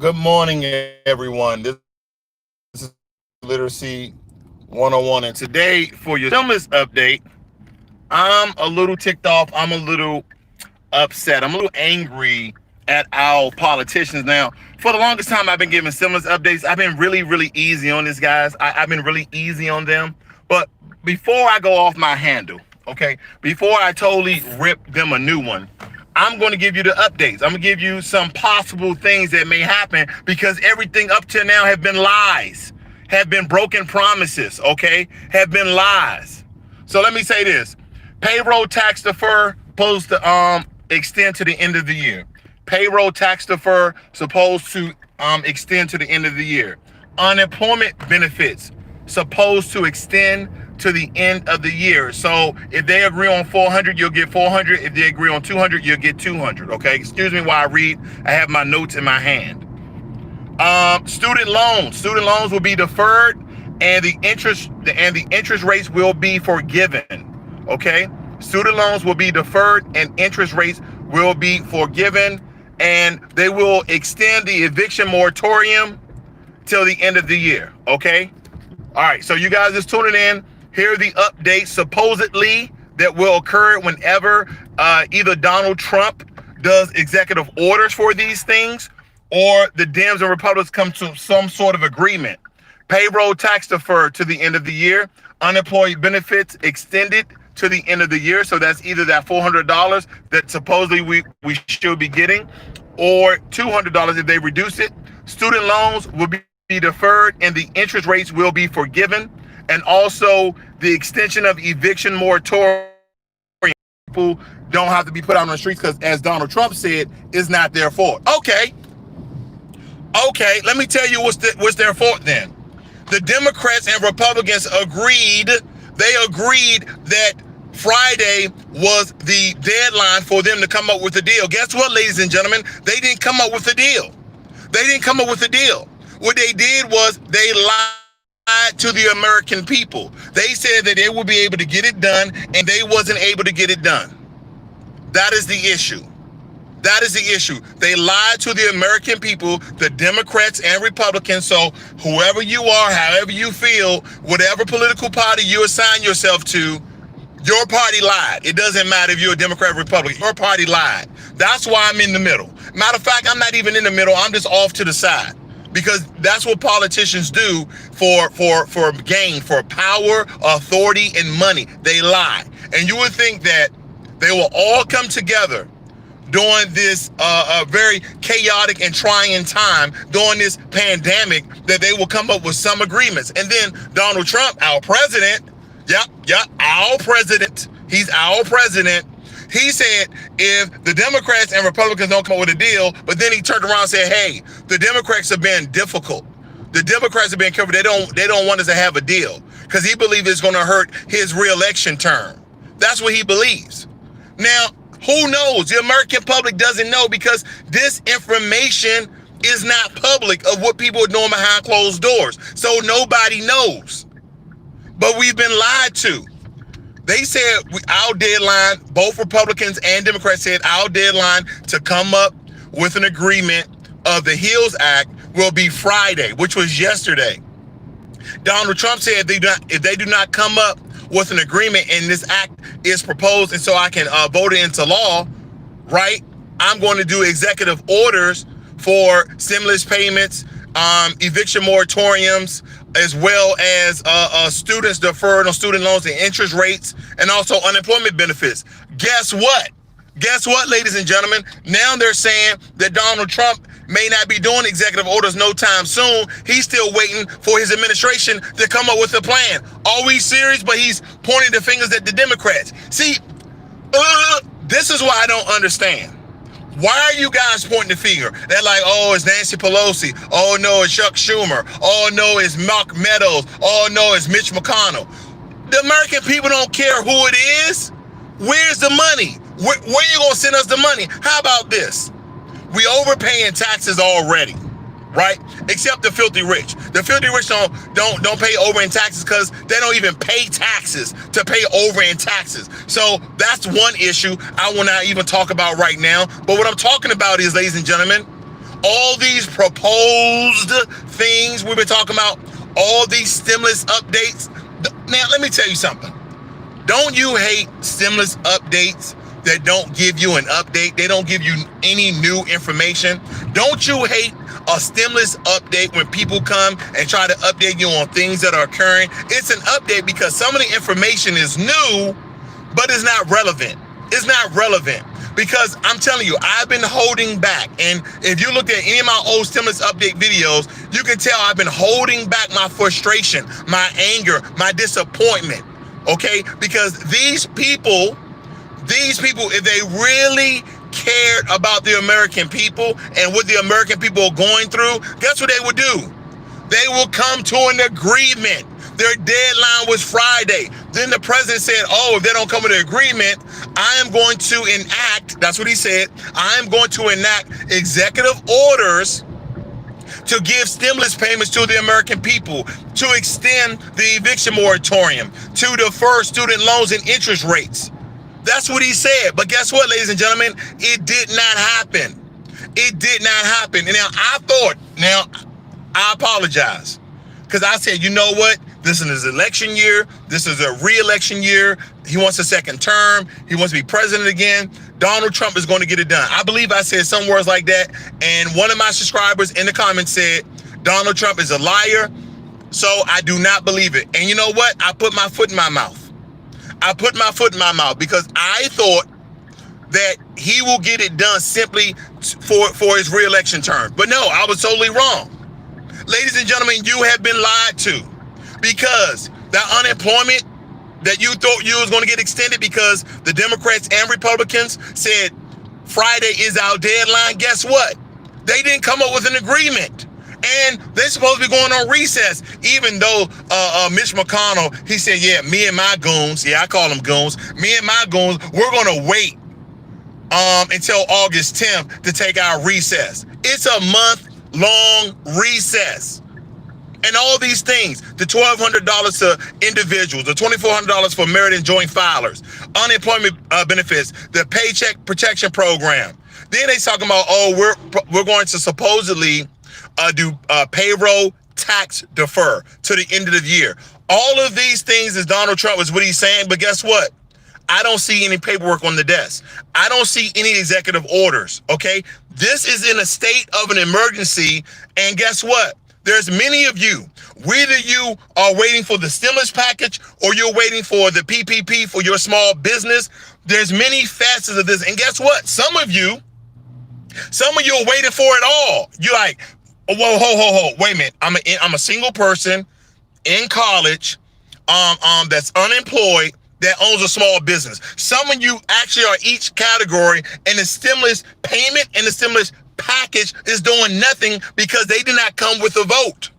Good morning, everyone. This is Literacy 101. And today, for your stimulus update, I'm a little ticked off. I'm a little upset. I'm a little angry at our politicians. Now, for the longest time, I've been giving stimulus updates. I've been really, really easy on these guys. I've been really easy on them. But before I go off my handle, okay, before I totally rip them a new one, I'm going to give you the updates. I'm going to give you some possible things that may happen because everything up to now have been lies, have been broken promises, okay, have been lies. So let me say this. Payroll tax defer supposed to extend to the end of the year. Payroll tax defer supposed to extend to the end of the year. Unemployment benefits supposed to extend to the end of the year. So if they agree on 400, you'll get 400. If they agree on 200, you'll get 200. Okay. Excuse me while I read. I have my notes in my hand. Student loans will be deferred, and the interest rates will be forgiven. Okay. Student loans will be deferred, and interest rates will be forgiven, and they will extend the eviction moratorium till the end of the year. Okay. All right. So you guys just tuning in. Here are the updates supposedly that will occur whenever either Donald Trump does executive orders for these things or the Dems and Republicans come to some sort of agreement. Payroll tax deferred to the end of the year. Unemployed benefits extended to the end of the year. So that's either that $400 that supposedly we should be getting or $200 if they reduce it. Student loans will be deferred and the interest rates will be forgiven. And also the extension of eviction moratorium. People don't have to be put out on the streets because, as Donald Trump said, it's not their fault. Okay, let me tell you what's their fault then. The Democrats and Republicans agreed. They agreed that Friday was the deadline for them to come up with a deal. Guess what, ladies and gentlemen? They didn't come up with a deal. What they did was they lied to the American people. They said that they would be able to get it done, and they wasn't able to get it done. That is the issue. They lied to the American people, the Democrats and Republicans. So whoever you are, however you feel, whatever political party you assign yourself to, your party lied. It doesn't matter if you're a Democrat or Republican. Your party lied. That's why I'm in the middle. Matter of fact, I'm not even in the middle. I'm just off to the side. Because that's what politicians do for gain, for power, authority, and money. They lie. And you would think that they will all come together during this very chaotic and trying time, during this pandemic, that they will come up with some agreements. And then Donald Trump, our president, our president, he's our president. He said if the Democrats and Republicans don't come up with a deal, but then he turned around and said, hey, the Democrats have been difficult. The Democrats have been careful. They don't want us to have a deal because he believes it's going to hurt his reelection term. That's what he believes. Now, who knows? The American public doesn't know because this information is not public of what people are doing behind closed doors. So nobody knows. But we've been lied to. They said our deadline, both Republicans and Democrats said our deadline to come up with an agreement of the HEALS Act will be Friday, which was yesterday. Donald Trump said if they do not come up with an agreement and this act is proposed and so I can vote it into law, right? I'm going to do executive orders for stimulus payments, eviction moratoriums, as well as students deferred on student loans and interest rates, and also unemployment benefits. Guess what, ladies and gentlemen? Now they're saying that Donald Trump may not be doing executive orders no time soon. He's still waiting for his administration to come up with a plan. Are we serious? But he's pointing the fingers at the Democrats. See, this is why I don't understand. Why are you guys pointing the finger? They're like, oh, it's Nancy Pelosi. Oh, no, it's Chuck Schumer. Oh, no, it's Mach Meadows. Oh, no, it's Mitch McConnell. The American people don't care who it is. Where's the money? Where you going to send us the money? How about this? We overpaying taxes already, right? Except the filthy rich. The filthy rich don't pay over in taxes because they don't even pay taxes to pay over in taxes. So that's one issue I will not even talk about right now. But what I'm talking about is, ladies and gentlemen, all these proposed things we've been talking about, all these stimulus updates. Now, let me tell you something. Don't you hate stimulus updates that don't give you an update? They don't give you any new information. Don't you hate a stimulus update when people come and try to update you on things that are occurring? It's an update because some of the information is new, but it's not relevant. It's not relevant because I'm telling you, I've been holding back. And if you look at any of my old stimulus update videos, you can tell I've been holding back my frustration, my anger, my disappointment. Okay? Because these people, if they really cared about the American people and what the American people are going through, guess what they would do? They will come to an agreement. Their deadline was Friday. Then the president said, oh, if they don't come to an agreement, I am going to enact, that's what he said, I am going to enact executive orders to give stimulus payments to the American people, to extend the eviction moratorium, to defer student loans and interest rates. That's what he said. But guess what, ladies and gentlemen? It did not happen. It did not happen. And now I apologize. Because I said, you know what? This is his election year. This is a re-election year. He wants a second term. He wants to be president again. Donald Trump is going to get it done. I believe I said some words like that. And one of my subscribers in the comments said, Donald Trump is a liar. So I do not believe it. And you know what? I put my foot in my mouth. I put my foot in my mouth because I thought that he will get it done simply for his re-election term. But no, I was totally wrong. Ladies and gentlemen, you have been lied to because that unemployment that you thought you was going to get extended because the Democrats and Republicans said Friday is our deadline. Guess what? They didn't come up with an agreement. And they're supposed to be going on recess, even though Mitch McConnell, he said, yeah, me and my goons, yeah, I call them goons, me and my goons, we're going to wait until August 10th to take our recess. It's a month-long recess. And all these things, the $1,200 to individuals, the $2,400 for married and joint filers, unemployment benefits, the Paycheck Protection Program. Then they talking about, oh, we're going to supposedly do payroll tax defer to the end of the year. All of these things is Donald Trump is what he's saying, but guess what? I don't see any paperwork on the desk. I don't see any executive orders, okay? This is in a state of an emergency, and guess what? There's many of you, whether you are waiting for the stimulus package or you're waiting for the PPP for your small business, there's many facets of this, and guess what? Some of you are waiting for it all. You're like, whoa, wait a minute. I'm a single person in college, that's unemployed, that owns a small business. Some of you actually are each category, and the stimulus payment and the stimulus package is doing nothing because they did not come with a vote.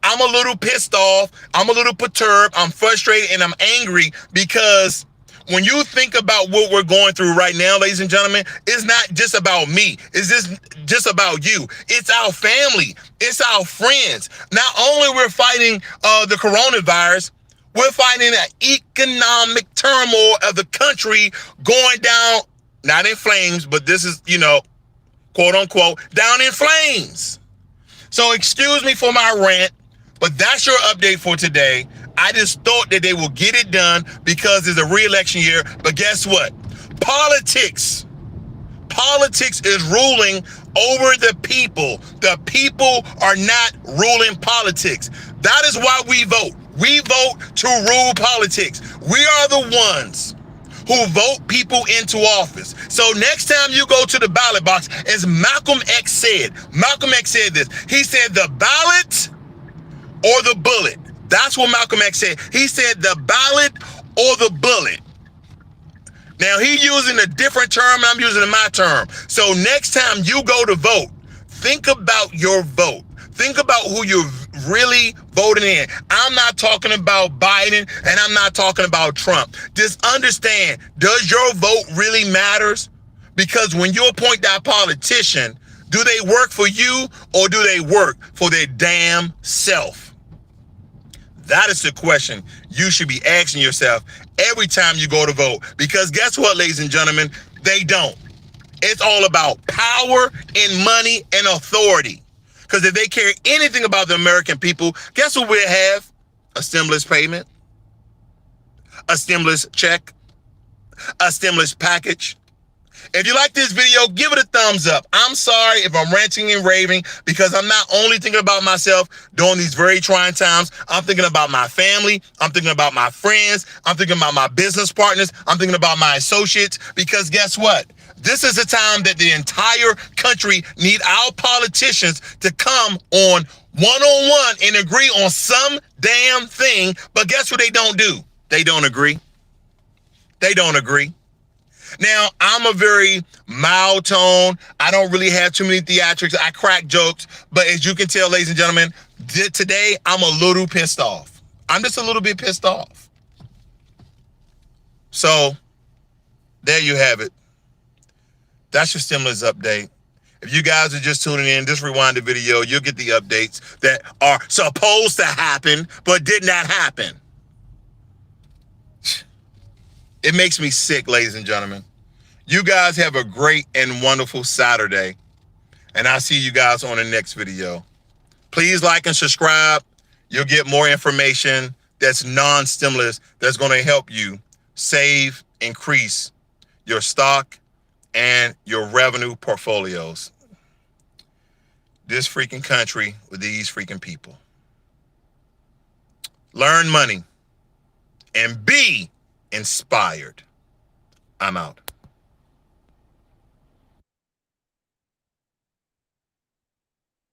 I'm a little pissed off. I'm a little perturbed. I'm frustrated and I'm angry because when you think about what we're going through right now, ladies and gentlemen, it's not just about me. It's just about you. It's our family. It's our friends. Not only we're fighting the coronavirus, we're fighting an economic turmoil of the country going down, not in flames, but this is, quote unquote, down in flames. So excuse me for my rant, but that's your update for today. I just thought that they will get it done because it's a re-election year. But guess what? Politics is ruling over the people. The people are not ruling politics. That is why we vote. We vote to rule politics. We are the ones who vote people into office. So next time you go to the ballot box, as Malcolm X said this. He said the ballot or the bullet. That's what Malcolm X said. He said the ballot or the bullet. Now he's using a different term. I'm using my term. So next time you go to vote, think about your vote. Think about who you're really voting in. I'm not talking about Biden and I'm not talking about Trump. Just understand, does your vote really matters? Because when you appoint that politician, do they work for you or do they work for their damn self? That is the question you should be asking yourself every time you go to vote. Because guess what, ladies and gentlemen? They don't. It's all about power and money and authority. Because if they care anything about the American people, guess what we'll have? A stimulus payment, a stimulus check, a stimulus package. If you like this video, give it a thumbs up. I'm sorry if I'm ranting and raving because I'm not only thinking about myself during these very trying times. I'm thinking about my family. I'm thinking about my friends. I'm thinking about my business partners. I'm thinking about my associates because guess what? This is a time that the entire country need our politicians to come on one-on-one and agree on some damn thing. But guess what they don't do? They don't agree. They don't agree. Now, I'm a very mild tone. I don't really have too many theatrics. I crack jokes. But as you can tell, ladies and gentlemen, today I'm a little pissed off. I'm just a little bit pissed off. So, there you have it. That's your stimulus update. If you guys are just tuning in, just rewind the video. You'll get the updates that are supposed to happen, but did not happen. It makes me sick, ladies and gentlemen. You guys have a great and wonderful Saturday. And I'll see you guys on the next video. Please like and subscribe. You'll get more information that's non-stimulus that's going to help you save, increase your stock and your revenue portfolios. This freaking country with these freaking people. Learn money and be inspired. I'm out.